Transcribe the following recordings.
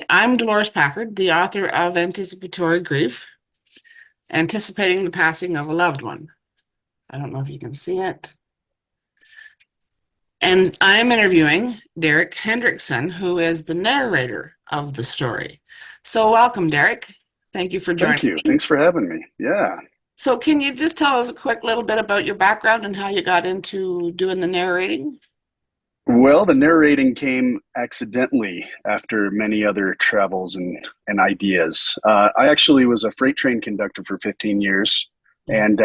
I'm Deloris Packard, the author of Anticipatory Grief, Anticipating the Passing of a Loved One. I don't know if you can see it. And I'm interviewing Derik Hendrickson, who is the narrator of the story. So welcome, Derik. Thank you for Thank joining you. me. Thanks for having me. Yeah. So can you just tell us a quick little bit about your background and how you got into doing the narrating? Well, the narrating came accidentally after many other travels and ideas. I actually was a freight train conductor for 15 years and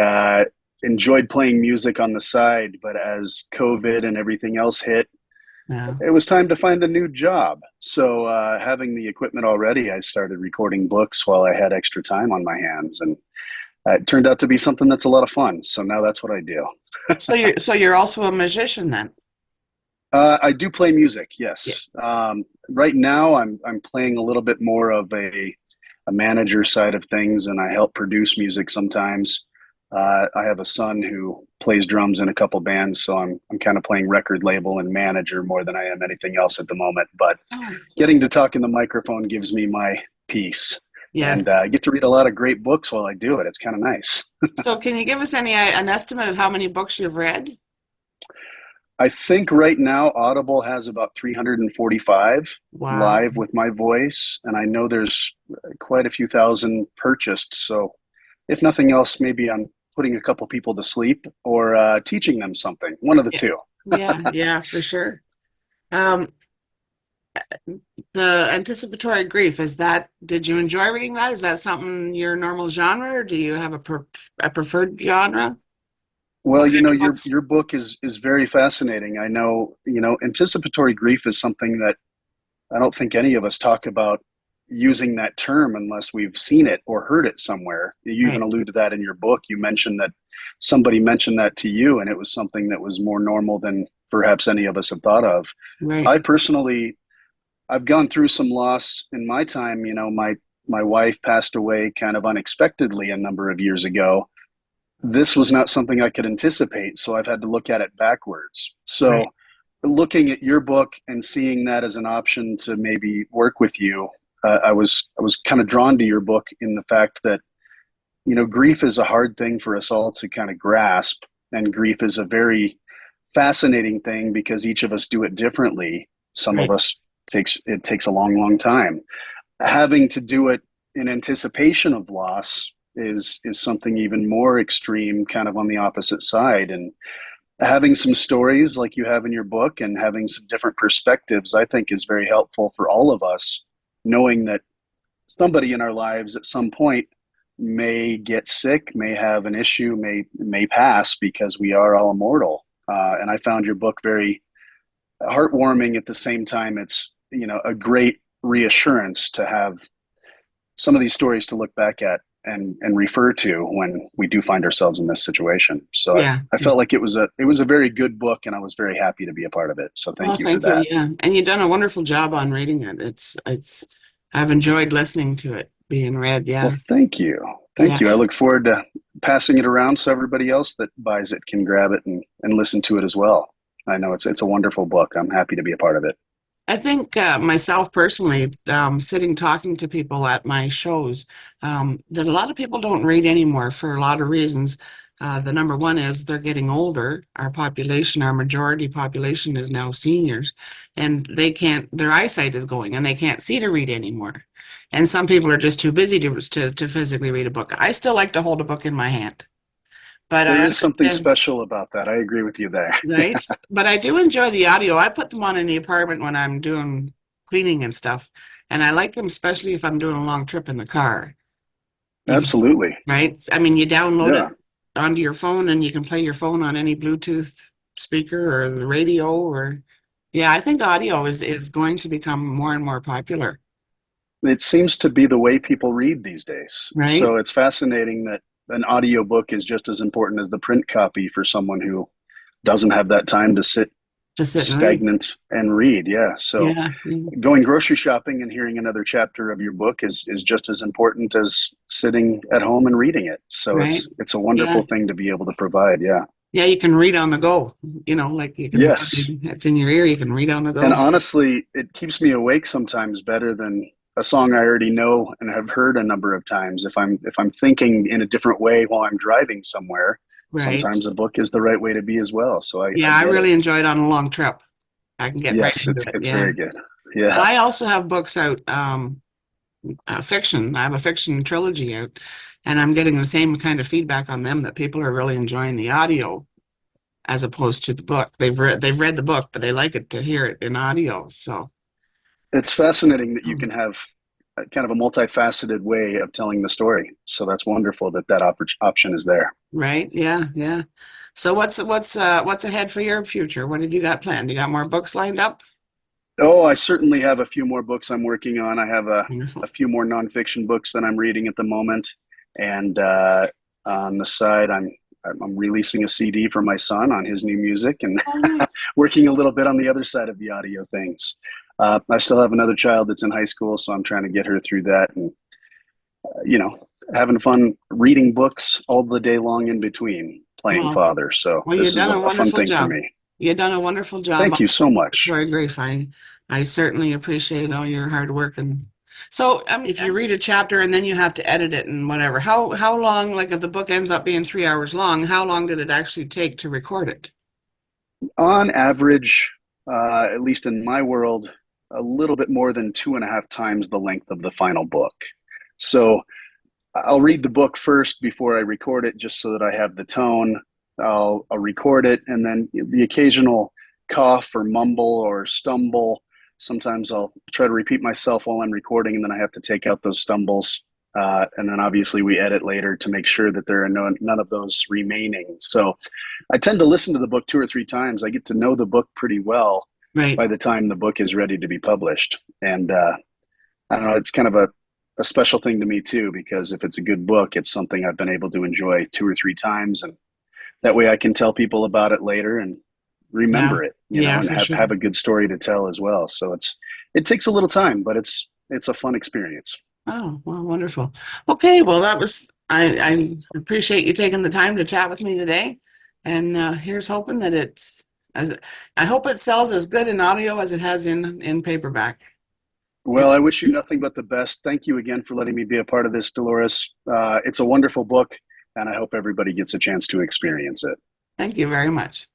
enjoyed playing music on the side. But as COVID and everything else hit, Yeah. it was time to find a new job. So, having the equipment already, I started recording books while I had extra time on my hands. And it turned out to be something that's a lot of fun. So now that's what I do. So you're also a musician then? I do play music, Yeah. yes. Right now, I'm playing a little bit more of a manager side of things, and I help produce music sometimes. I have a son who plays drums in a couple bands, so I'm kind of playing record label and manager more than I am anything else at the moment. But Oh, getting cool. to talk in the microphone gives me my peace, and Yes. I get to read a lot of great books while I do it. It's kind of nice. So can you give us an estimate of how many books you've read? I think right now Audible has about 345 Wow. live with my voice, and I know there's quite a few thousand purchased. So, if nothing else, maybe I'm putting a couple people to sleep or teaching them something. One of the Yeah, two. yeah, for sure. Um, the anticipatory grief, did you enjoy reading that? Is that something your normal genre, or do you have a preferred genre? Well, What you kind know, of your books? your book is very fascinating. I know, anticipatory grief is something that I don't think any of us talk about using that term unless we've seen it or heard it somewhere. You even Right, allude to that in your book. You mentioned that somebody mentioned that to you, and it was something that was more normal than perhaps any of us have thought of. right, I personally, I've gone through some loss in my time. My wife passed away kind of unexpectedly a number of years ago. This was not something I could anticipate, so I've had to look at it backwards. So right, looking at your book and seeing that as an option to maybe work with you, I was kind of drawn to your book in the fact that grief is a hard thing for us all to kind of grasp, and grief is a very fascinating thing because each of us do it differently. Some of right. us takes a long, long time. Having to do it in anticipation of loss is something even more extreme, kind of on the opposite side, and having some stories like you have in your book and having some different perspectives, I think is very helpful for all of us, knowing that somebody in our lives at some point may get sick, may have an issue, may pass because we are all immortal. And I found your book very heartwarming. At the same time, it's a great reassurance to have some of these stories to look back at and refer to when we do find ourselves in this situation. So Yeah. I felt like it was a very good book, and I was very happy to be a part of it. So Oh, thank you for thank you. that. Yeah. And you've done a wonderful job on reading it. I've enjoyed listening to it being read. Well, Yeah. thank you. Yeah. Thank you. I look forward to passing it around so everybody else that buys it can grab it and listen to it as well. I know it's a wonderful book. I'm happy to be a part of it. I think myself personally, sitting talking to people at my shows, that a lot of people don't read anymore for a lot of reasons. The number one is they're getting older. Our majority population is now seniors, and their eyesight is going, and they can't see to read anymore. And some people are just too busy to physically read a book. I still like to hold a book in my hand, but I There is something understand. special about that. I agree with you there. Right? But I do enjoy the audio. I put them on in the apartment when I'm doing cleaning and stuff. And I like them especially if I'm doing a long trip in the car. You can, Absolutely. right? I mean, you download it Yeah. onto your phone and you can play your phone on any Bluetooth speaker or the radio or yeah, I think audio is going to become more and more popular, It seems to be the way people read these days. right? So it's fascinating that an audiobook is just as important as the print copy for someone who doesn't have that time to sit To sit and read. stagnant and read. Yeah. So Yeah, yeah, going grocery shopping and hearing another chapter of your book is just as important as sitting at home and reading it. So right. it's a Yeah. wonderful thing to be able to provide. Yeah. Yeah, you can read on the go. Like you can have Yes. it's in your ear, you can read on the And go. honestly, it keeps me awake sometimes better than a song I already know and have heard a number of times. If I'm thinking in a different way while I'm driving somewhere, Right. sometimes a book is the right way to be as well. So I Yeah, I get it. really enjoy it on a long trip. I can get right Yes, into it. it's Yeah. very good. Yeah. I also have books out, fiction. I have a fiction trilogy out, and I'm getting the same kind of feedback on them that people are really enjoying the audio as opposed to the book. They've read the book, but they like it to hear it in audio. So, It's fascinating that you um, can have kind of a multifaceted way of telling the story. So that's wonderful that option is there. right? Yeah, yeah. So what's ahead for your future? What have you got planned? You got more books lined up? Oh, I certainly have a few more books I'm working on. I have a Wonderful. few more nonfiction books that I'm reading at the moment, and on the side, I'm releasing a CD for my son on his new music, and Oh, nice. working a little bit on the other side of the audio things. I still have another child that's in high school, so I'm trying to get her through that, and you know, having fun reading books all the day long in between playing Well, father. So well, this you've is done a a fun wonderful thing for job. me. You've done a wonderful job. Thank you so much. Very brief. I certainly appreciate all your hard work. And so, if you read a chapter and then you have to edit it and whatever, how long, like if the book ends up being 3 hours long, how long did it actually take to record it? On average, at least in my world, a little bit more than 2.5 times the length of the final book. So I'll read the book first before I record it, just so that I have the tone. I'll record it, and then the occasional cough or mumble or stumble. Sometimes I'll try to repeat myself while I'm recording, and then I have to take out those stumbles. And then obviously we edit later to make sure that there are none of those remaining. So I tend to listen to the book 2 or 3 times. I get to know the book pretty well Right. by the time the book is ready to be published. And I don't know, it's kind of a special thing to me too, because if it's a good book, it's something I've been able to enjoy 2 or 3 times. And that way I can tell people about it later and Yeah. remember it, Yeah, and for sure. have a good story to tell as well. So it takes a little time, but it's a fun experience. Oh, well, wonderful. Okay, well, I appreciate you taking the time to chat with me today. And here's hoping that as I hope it sells as good in audio as it has in paperback. Well, It's I wish you nothing but the best. Thank you again for letting me be a part of this, Dolores. It's a wonderful book, and I hope everybody gets a chance to experience it. Thank you very much.